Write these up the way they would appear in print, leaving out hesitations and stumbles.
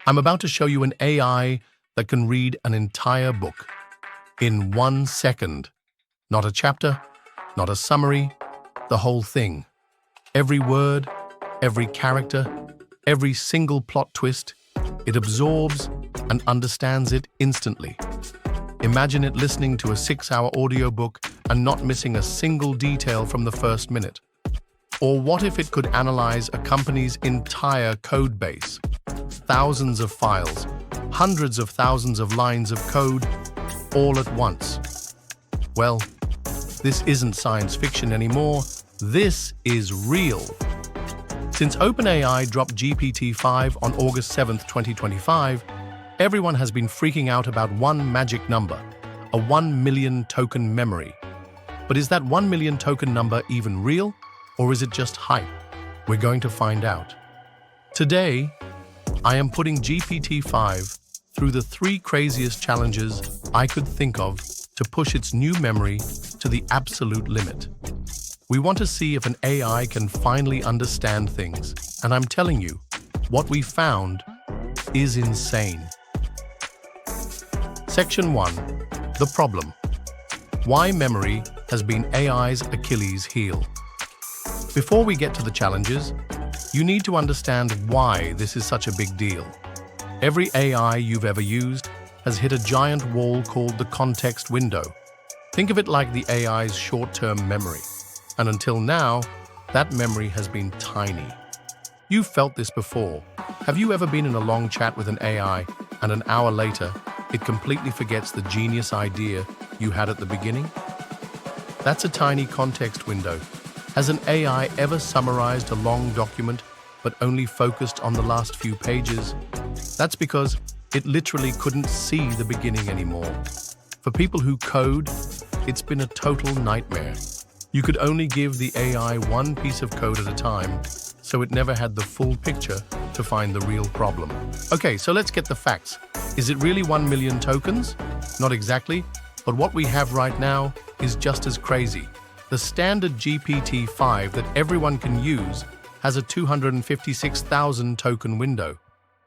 I'm about to show you an AI that can read an entire book in 1 second. Not a chapter, not a summary, the whole thing. Every word, every character, every single plot twist, it absorbs and understands it instantly. Imagine it listening to a 6-hour audiobook and not missing a single detail from the first minute. Or what if it could analyze a company's entire code base? Thousands of files, hundreds of thousands of lines of code, all at once. Well, this isn't science fiction anymore. This is real. Since OpenAI dropped GPT-5 on August 7th, 2025, everyone has been freaking out about one magic number, a 1 million token memory. But is that 1 million token number even real, or is it just hype? We're going to find out. Today, I am putting GPT-5 through the 3 craziest challenges I could think of to push its new memory to the absolute limit. We want to see if an AI can finally understand things, and I'm telling you, what we found is insane. Section 1. The problem. Why memory has been AI's Achilles heel. Before we get to the challenges, you need to understand why this is such a big deal. Every AI you've ever used has hit a giant wall called the context window. Think of it like the AI's short-term memory. And until now, that memory has been tiny. You've felt this before. Have you ever been in a long chat with an AI and an hour later, it completely forgets the genius idea you had at the beginning? That's a tiny context window. Has an AI ever summarized a long document but only focused on the last few pages? That's because it literally couldn't see the beginning anymore. For people who code, it's been a total nightmare. You could only give the AI one piece of code at a time, so it never had the full picture to find the real problem. Okay, so let's get the facts. Is it really 1 million tokens? Not exactly, but what we have right now is just as crazy. The standard GPT-5 that everyone can use has a 256,000 token window.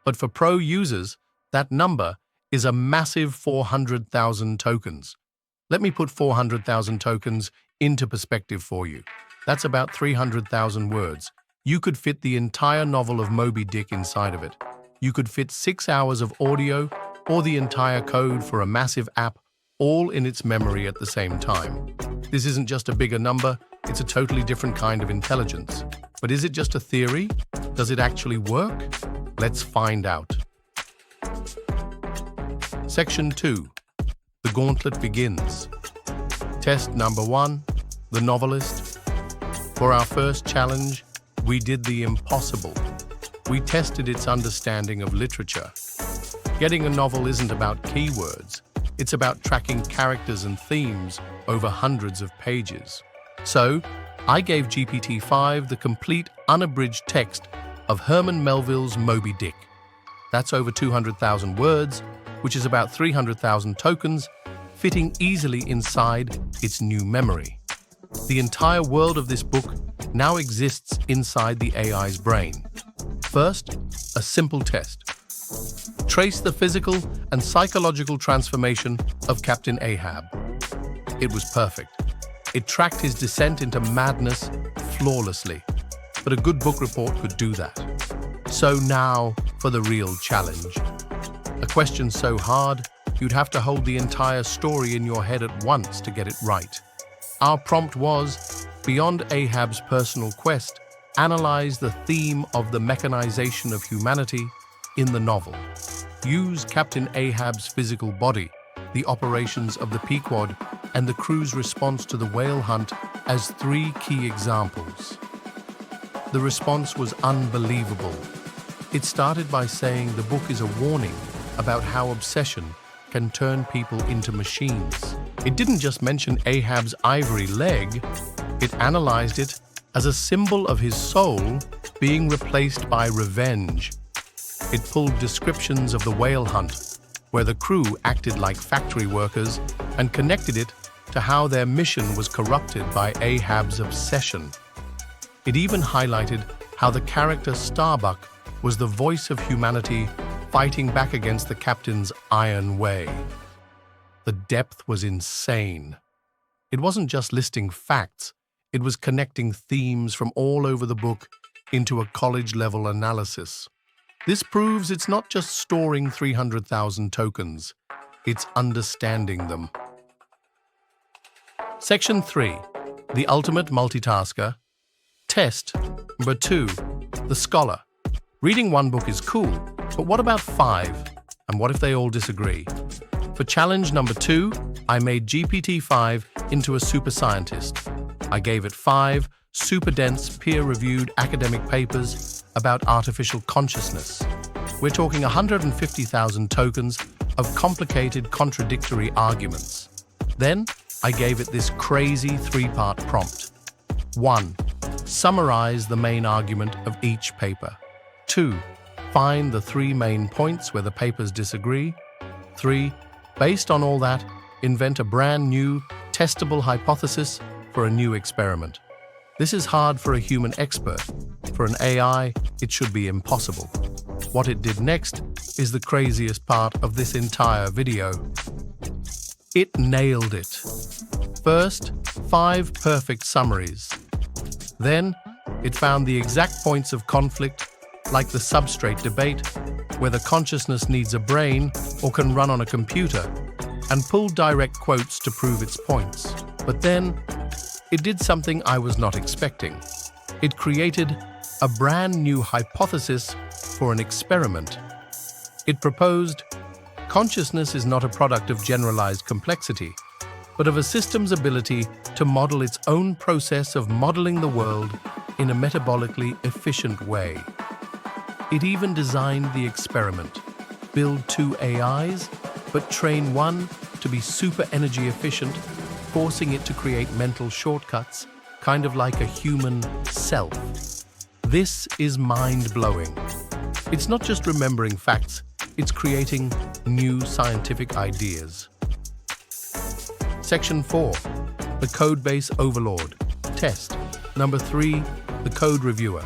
But for pro users, that number is a massive 400,000 tokens. Let me put 400,000 tokens into perspective for you. That's about 300,000 words. You could fit the entire novel of Moby Dick inside of it. You could fit 6 hours of audio or the entire code for a massive app, all in its memory at the same time. This isn't just a bigger number, it's a totally different kind of intelligence. But is it just a theory? Does it actually work? Let's find out. Section 2. The gauntlet begins. Test number 1, the novelist. For our first challenge, we did the impossible. We tested its understanding of literature. Getting a novel isn't about keywords. It's about tracking characters and themes over hundreds of pages. So, I gave GPT-5 the complete unabridged text of Herman Melville's Moby Dick. That's over 200,000 words, which is about 300,000 tokens, fitting easily inside its new memory. The entire world of this book now exists inside the AI's brain. First, a simple test. Trace the physical and psychological transformation of Captain Ahab. It was perfect. It tracked his descent into madness flawlessly, but a good book report could do that. So now for the real challenge. A question so hard, you'd have to hold the entire story in your head at once to get it right. Our prompt was, beyond Ahab's personal quest, analyze the theme of the mechanization of humanity in the novel. Use Captain Ahab's physical body, the operations of the Pequod, and the crew's response to the whale hunt as 3 key examples. The response was unbelievable. It started by saying the book is a warning about how obsession can turn people into machines. It didn't just mention Ahab's ivory leg, it analyzed it as a symbol of his soul being replaced by revenge. It pulled descriptions of the whale hunt, where the crew acted like factory workers, and connected it to how their mission was corrupted by Ahab's obsession. It even highlighted how the character Starbuck was the voice of humanity fighting back against the captain's iron way. The depth was insane. It wasn't just listing facts, it was connecting themes from all over the book into a college-level analysis. This proves it's not just storing 300,000 tokens, it's understanding them. Section 3. The ultimate multitasker. Test number 2. The scholar. Reading one book is cool, but what about 5? And what if they all disagree? For challenge number 2, I made GPT-5 into a super scientist. I gave it 5 super dense, peer-reviewed academic papers about artificial consciousness. We're talking 150,000 tokens of complicated, contradictory arguments. Then, I gave it this crazy 3-part prompt. 1. Summarize the main argument of each paper. 2. Find the 3 main points where the papers disagree. 3. Based on all that, invent a brand new, testable hypothesis for a new experiment. This is hard for a human expert. For an AI, it should be impossible. What it did next is the craziest part of this entire video. It nailed it. First, 5 perfect summaries. Then, it found the exact points of conflict, like the substrate debate, whether consciousness needs a brain or can run on a computer, and pulled direct quotes to prove its points. But then, it did something I was not expecting. It created a brand new hypothesis for an experiment. It proposed, consciousness is not a product of generalized complexity, but of a system's ability to model its own process of modeling the world in a metabolically efficient way. It even designed the experiment. Build 2 AIs, but train one to be super energy efficient, forcing it to create mental shortcuts, kind of like a human self. This is mind-blowing. It's not just remembering facts, it's creating new scientific ideas. Section 4. The Codebase Overlord. Test. Number 3. The Code Reviewer.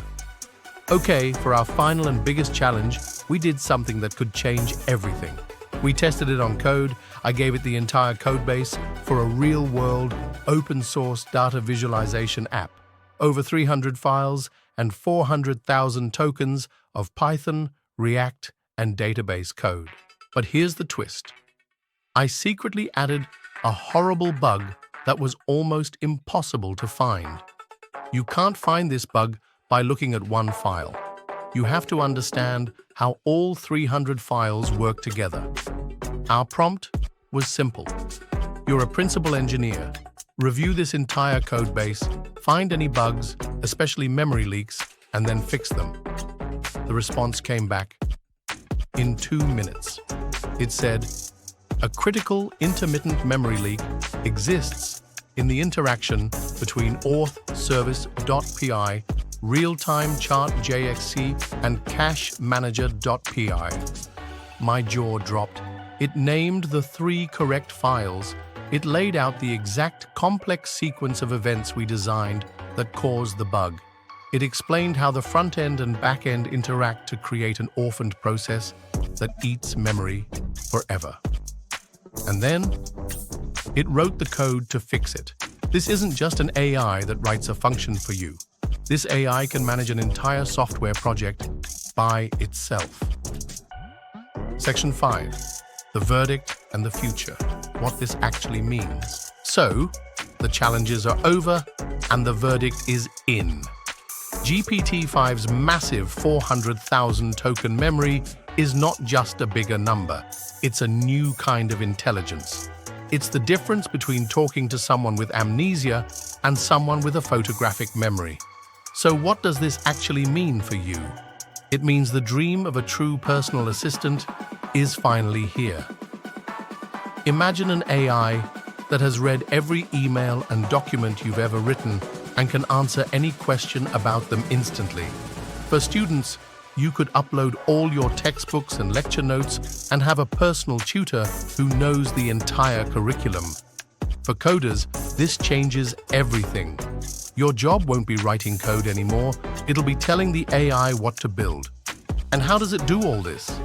Okay, for our final and biggest challenge, we did something that could change everything. We tested it on code. I gave it the entire codebase for a real-world, open-source data visualization app. Over 300 files and 400,000 tokens of Python, React, and database code. But here's the twist. I secretly added a horrible bug that was almost impossible to find. You can't find this bug by looking at one file. You have to understand how all 300 files work together. Our prompt was simple. You're a principal engineer. Review this entire codebase, find any bugs, especially memory leaks, and then fix them. The response came back in 2 minutes. It said, a critical intermittent memory leak exists in the interaction between auth service.py, real-time chart.jxc, and cache manager.py. My jaw dropped. It named the 3 correct files. It laid out the exact complex sequence of events we designed that caused the bug. It explained how the front end and back end interact to create an orphaned process that eats memory forever. And then, it wrote the code to fix it. This isn't just an AI that writes a function for you. This AI can manage an entire software project by itself. Section 5. The verdict and the future. What this actually means. So, the challenges are over and the verdict is in. GPT-5's massive 400,000 token memory is not just a bigger number. It's a new kind of intelligence. It's the difference between talking to someone with amnesia and someone with a photographic memory. So what does this actually mean for you? It means the dream of a true personal assistant is finally here. Imagine an AI that has read every email and document you've ever written and can answer any question about them instantly. For students, you could upload all your textbooks and lecture notes and have a personal tutor who knows the entire curriculum. For coders, this changes everything. Your job won't be writing code anymore, it'll be telling the AI what to build. And how does it do all this?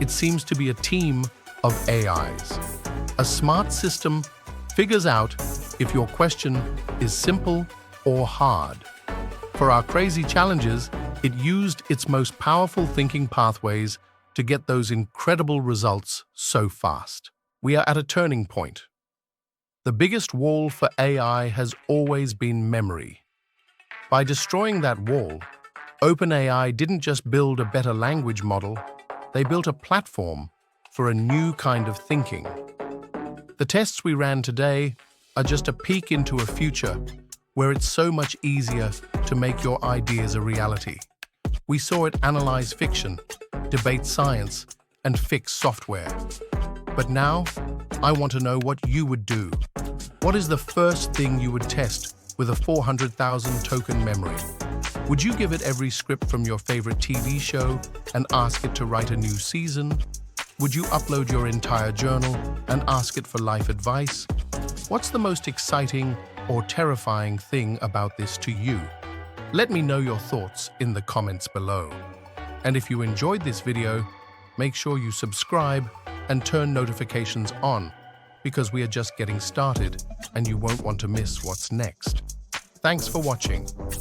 it seems to be a team of AIs. A smart system figures out if your question is simple or hard. For our crazy challenges, it used its most powerful thinking pathways to get those incredible results so fast. We are at a turning point. The biggest wall for AI has always been memory. By destroying that wall, OpenAI didn't just build a better language model, they built a platform for a new kind of thinking. The tests we ran today are just a peek into a future where it's so much easier to make your ideas a reality. We saw it analyze fiction, debate science, and fix software. But now, I want to know what you would do. What is the first thing you would test with a 400,000 token memory? Would you give it every script from your favorite TV show and ask it to write a new season? Would you upload your entire journal and ask it for life advice? What's the most exciting or terrifying thing about this to you? Let me know your thoughts in the comments below. And if you enjoyed this video, make sure you subscribe and turn notifications on, because we are just getting started and you won't want to miss what's next. Thanks for watching.